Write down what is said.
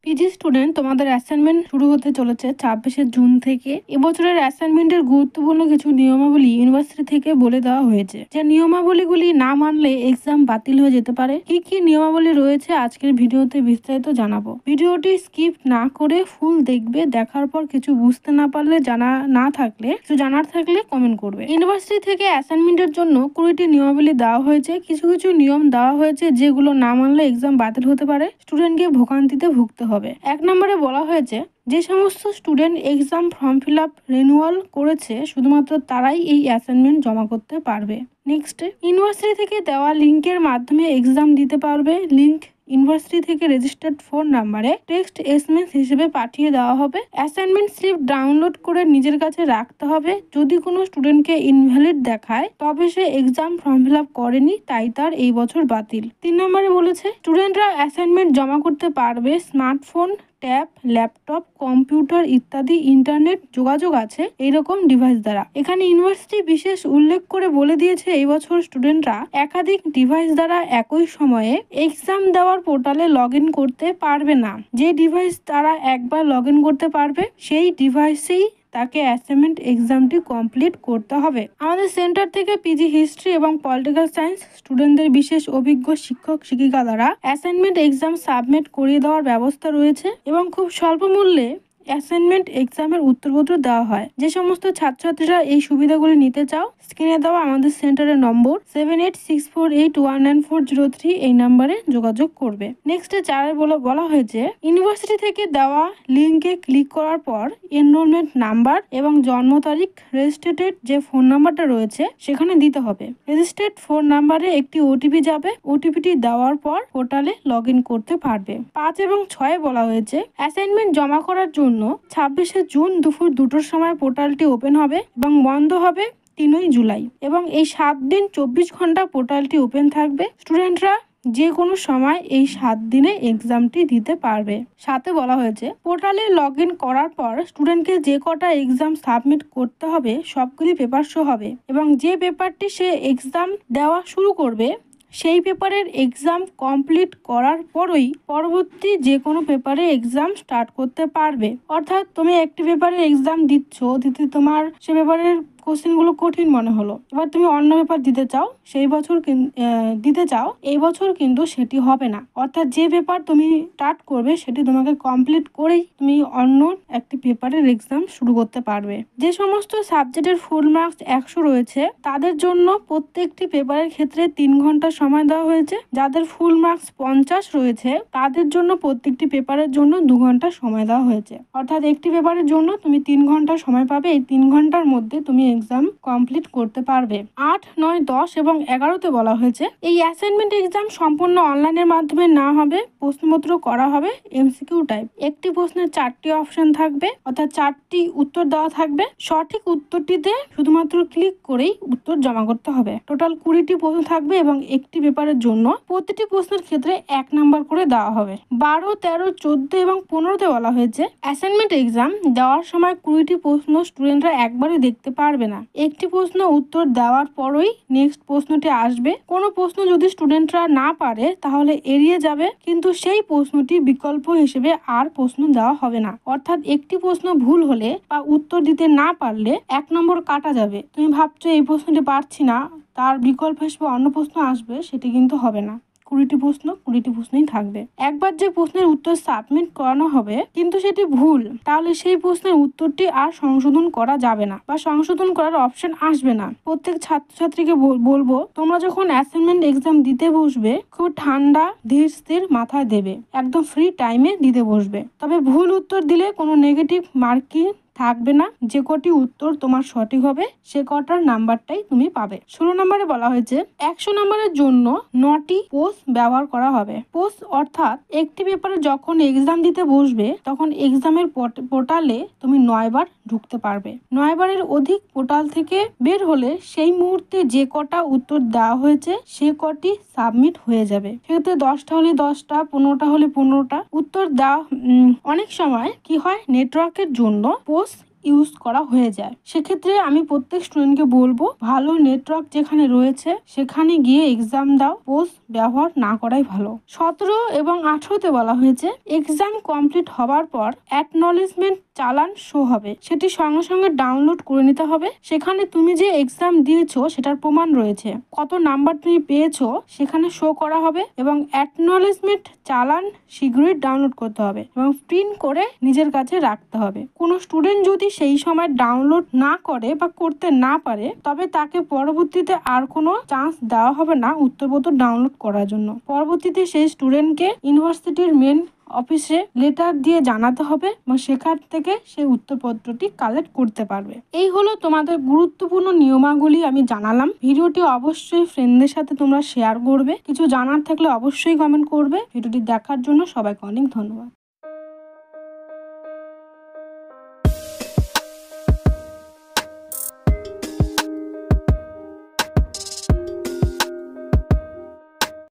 PG student, তোমাদের assignment শুরু হতে চলেছে 26শে জুন থেকে। এবছরের অ্যাসাইনমেন্টের গুরুত্বপূর্ণ কিছু নিয়মাবলী ইউনিভার্সিটি থেকে বলে দেওয়া হয়েছে, যে নিয়মাবলীগুলি না মানলে এক্সাম বাতিল হয়ে যেতে পারে। কি কি নিয়মাবলী রয়েছে আজকের ভিডিওতে বিস্তারিত জানাবো। ভিডিওটি স্কিপ না করে ফুল দেখবে। দেখার পর কিছু বুঝতে না পারলে, কিছু জানার থাকলে কমেন্ট করবে। ইউনিভার্সিটি থেকে অ্যাসাইনমেন্টের জন্য 20টি নিয়মাবলী দেওয়া হয়েছে। কিছু কিছু নিয়ম দেওয়া হয়েছে যেগুলো না মানলে এক্সাম বাতিল হতে পারে, স্টুডেন্টকে ভোগান্তিতে ভুগতে হবে। 1 নম্বরে বলা হয়েছে, যে সমস্ত student exam form fill up renewal করেছে শুধুমাত্র তারাই এই অ্যাসাইনমেন্ট জমা করতে পারবে। নেক্সট, ইউনিভার্সিটি থেকে দেওয়া লিঙ্কের মাধ্যমে এক্সাম দিতে পারবে। লিঙ্ক ইউনিভার্সিটি থেকে রেজিস্টার্ড ফোন নাম্বারে টেক্সট SMS হিসেবে পাঠিয়ে দেওয়া হবে। অ্যাসাইনমেন্ট স্লিপ ডাউনলোড করে নিজের কাছে রাখতে হবে। যদি কোনো স্টুডেন্টকে ইনভ্যালিড দেখায় তবে সে এক্সাম ফর্ম ফিল আপ করেনি, তাই তার এই বছর বাতিল। 3 নম্বরে বলেছে, স্টুডেন্টরা অ্যাসাইনমেন্ট জমা করতে পারবে স্মার্টফোন, ট্যাব, ল্যাপটপ, কম্পিউটার ইত্যাদি ইন্টারনেট যোগাযোগ আছে এইরকম ডিভাইস দ্বারা। এখানে ইউনিভার্সিটি বিশেষ উল্লেখ করে বলে দিয়েছে, এই বছর স্টুডেন্টরা একাধিক ডিভাইস দ্বারা একই সময়ে এক্সাম দেওয়ার পোর্টালে লগ ইন করতে পারবে না। যে ডিভাইস তারা একবার লগ ইন করতে পারবে সেই ডিভাইসেই তাকে অ্যাসাইনমেন্ট এক্সামটি কমপ্লিট করতে হবে। আমাদের সেন্টার থেকে পিজি হিস্ট্রি এবং পলিটিক্যাল সায়েন্স স্টুডেন্টদের বিশেষ অভিজ্ঞ শিক্ষক শিক্ষিকা দ্বারা অ্যাসাইনমেন্ট এক্সাম সাবমিট করিয়ে দেওয়ার ব্যবস্থা রয়েছে এবং খুব স্বল্প মূল্যে অ্যাসাইনমেন্ট এক্সামের উত্তরপত্র দেওয়া হয়। যে সমস্ত ছাত্রছাত্রীরা এই সুবিধাগুলি নিতে চাও, স্ক্রিনে দেওয়া আমাদের সেন্টারের নম্বর 7864819403 এই নাম্বারে যোগাযোগ করবে। নেক্সট 4 বলা হয়েছে, ইউনিভার্সিটি থেকে দেওয়া লিঙ্কে ক্লিক করার পর এনরোলমেন্ট নাম্বার এবং জন্ম তারিখ, রেজিস্ট্রেটেড যে ফোন নাম্বারটা রয়েছে সেখানে দিতে হবে। রেজিস্ট্রেড ফোন নাম্বারে একটি ওটিপি যাবে। ওটিপিটি দেওয়ার পর পোর্টালে লগ ইন করতে পারবে। 5 এবং 6 বলা হয়েছে, অ্যাসাইনমেন্ট জমা করার জন্য 26শে জুন দুপুর 2টোর সময় পোর্টালটি ওপেন হবে এবং বন্ধ হবে 3ই জুলাই, এবং এই 7 দিন 24 ঘন্টা পোর্টালটি ওপেন থাকবে। স্টুডেন্টরা যে কোনো সময় এই 7 দিনে এক্সামটি দিতে পারবে। সাথে বলা হয়েছে, পোর্টালে লগ ইন করার পর স্টুডেন্টকে যে কটা এক্সাম সাবমিট করতে হবে সবগুলি পেপার শো হবে এবং যে পেপারটি সে এক্সাম দেওয়া শুরু করবে সেই পেপারের এক্সাম কমপ্লিট করার পরই পরবর্তী যে কোনো পেপারে এক্সাম স্টার্ট করতে পারবে। অর্থাৎ তুমি একটি পেপারে এক্সাম দিতে তোমার সে পেপারের কোশ্চেনগুলো কঠিন মনে হলো, এবার তুমি অন্য পেপার দিতে চাও, এই বছর কিন্তু সেটি হবে না। অর্থাৎ যে পেপার তুমি স্টার্ট করবে সেটি তোমাকে কমপ্লিট করেই তুমি অন্য একটি পেপারের এক্সাম শুরু করতে পারবে। যে সমস্ত সাবজেক্টের ফুল মার্কস 100 রয়েছে তাদের জন্য প্রত্যেকটি পেপারের ক্ষেত্রে 3 ঘন্টা সময় দেওয়া হয়েছে। যাদের ফুল মার্কস 50 রয়েছে তাদের জন্য প্রত্যেকটি পেপারের জন্য 2 ঘন্টা সময় দেওয়া হয়েছে। অর্থাৎ একটি পেপারের জন্য তুমি 3 ঘন্টা সময় পাবে। এই 3 ঘন্টার মধ্যে তুমি এক্সাম কমপ্লিট করতে পারবে। 8, 9, 10 এবং 11তে বলা হয়েছে, এই অ্যাসাইনমেন্ট এক্সাম সম্পূর্ণ অনলাইনের মাধ্যমে না হবে। প্রশ্নপত্র করা হবে MCQ টাইপ। একটি প্রশ্নের 4টি অপশন থাকবে, অর্থাৎ 4টি উত্তর দেওয়া থাকবে। সঠিক উত্তরটিতে শুধুমাত্র ক্লিক করেই উত্তর জমা করতে হবে। টোটাল 20টি প্রশ্ন থাকবে এবং একটি পেপারের জন্য প্রতিটি প্রশ্নের ক্ষেত্রে 1 নাম্বার করে দেওয়া হবে। 12, 13, 14 এবং 15তে বলা হয়েছে, অ্যাসাইনমেন্ট এক্সাম দেওয়ার সময় 20টি প্রশ্ন স্টুডেন্টরা একবারে দেখতে পারবে না। একটি প্রশ্ন উত্তর দেওয়ার পরই নেক্সট প্রশ্নটি আসবে। কোনো প্রশ্ন যদি স্টুডেন্টরা না পারে তাহলে এড়িয়ে যাবে, কিন্তু সেই প্রশ্নটি বিকল্প হিসেবে আর প্রশ্ন দেওয়া হবে না। অর্থাৎ একটি প্রশ্ন ভুল হলে বা উত্তর দিতে না পারলে 1 নম্বর কাটা যাবে। তুমি ভাবছো এই প্রশ্নটি পারছি না, তার বিকল্প হিসেবে অন্য প্রশ্ন আসবে, সেটি কিন্তু হবে না। 20টি প্রশ্নই থাকবে। একবার যে প্রশ্নের উত্তর সাবমিট করানো হবে কিন্তু সেটি ভুল, তাহলে সেই প্রশ্নের উত্তরটি আর সংশোধন করা যাবে না বা সংশোধন করার অপশন আসবে না। প্রত্যেক ছাত্রছাত্রীকে বলবো, তোমরা যখন অ্যাসাইনমেন্ট এক্সাম দিতে বসবে খুব ঠান্ডা ধীর স্থির মাথায় দেবে, একদম ফ্রি টাইমে দিতে বসবে। তবে ভুল উত্তর দিলে কোনো নেগেটিভ মার্কিং থাকবে না। যে কটি উত্তর তোমার সঠিক হবে সে কটার নাম্বারটাই তুমি পাবে। 16 নম্বরে বলা হয়েছে, 100 নম্বরের জন্য 9টি পোস্ট ব্যবহার করা হবে। পোস্ট অর্থাৎ একটি পেপারে যখন এক্সাম দিতে বসবে তখন এক্সামের পোর্টালে তুমি 9 বার ঢুকতে পারবে। 9 বারের অধিক পোর্টাল থেকে বের হলে সেই মুহূর্তে যে কটা উত্তর দেওয়া হয়েছে সে কটি সাবমিট হয়ে যাবে। সেক্ষেত্রে 10টা হলে 10টা, 15টা হলে 15টা উত্তর দেওয়া। অনেক সময় কি হয়, নেটওয়ার্কের জন্য পোস্ট ইউজ করা হয়ে যায়। সেক্ষেত্রে আমি প্রত্যেক স্টুডেন্টকে বলবো ভালো নেটওয়ার্ক যেখানে রয়েছে সেখানে গিয়ে এক্সাম দাও, পোস্ট ব্যবহার না করাই ভালো। 17 এবং 18-তে বলা হয়েছে এক্সাম কমপ্লিট হবার পর অ্যাকনলেজমেন্ট চালান শো হবে, সেটি সঙ্গে সঙ্গে ডাউনলোড করে নিতে হবে। সেখানে তুমি যে এক্সাম দিয়েছো সেটার প্রমাণ রয়েছে, কত নাম্বার তুমি পেয়েছো সেখানে শো করা হবে এবং অ্যাকনলেজমেন্ট চালান শীঘ্রই ডাউনলোড করতে হবে এবং প্রিন্ট করে নিজের কাছে রাখতে হবে। কোনো স্টুডেন্ট যদি সেই সময় ডাউনলোড না করে বা করতে না পারে তবে তাকে পরবর্তীতে আর কোনো চান্স দেওয়া হবে না উত্তরপত্র ডাউনলোড করার জন্য। পরবর্তীতে সেই স্টুডেন্টকে ইউনিভার্সিটির মেন অফিসে লেটার দিয়ে জানাতে হবে এবং সেখান থেকে সেই উত্তরপত্রটি কালেক্ট করতে পারবে। এই হলো তোমাদের গুরুত্বপূর্ণ নিয়মাবলী আমি জানালাম। ভিডিওটি অবশ্যই ফ্রেন্ডদের সাথে তোমরা শেয়ার করবে। কিছু জানার থাকলে অবশ্যই কমেন্ট করবে। ভিডিওটি দেখার জন্য সবাইকে অনেক ধন্যবাদ।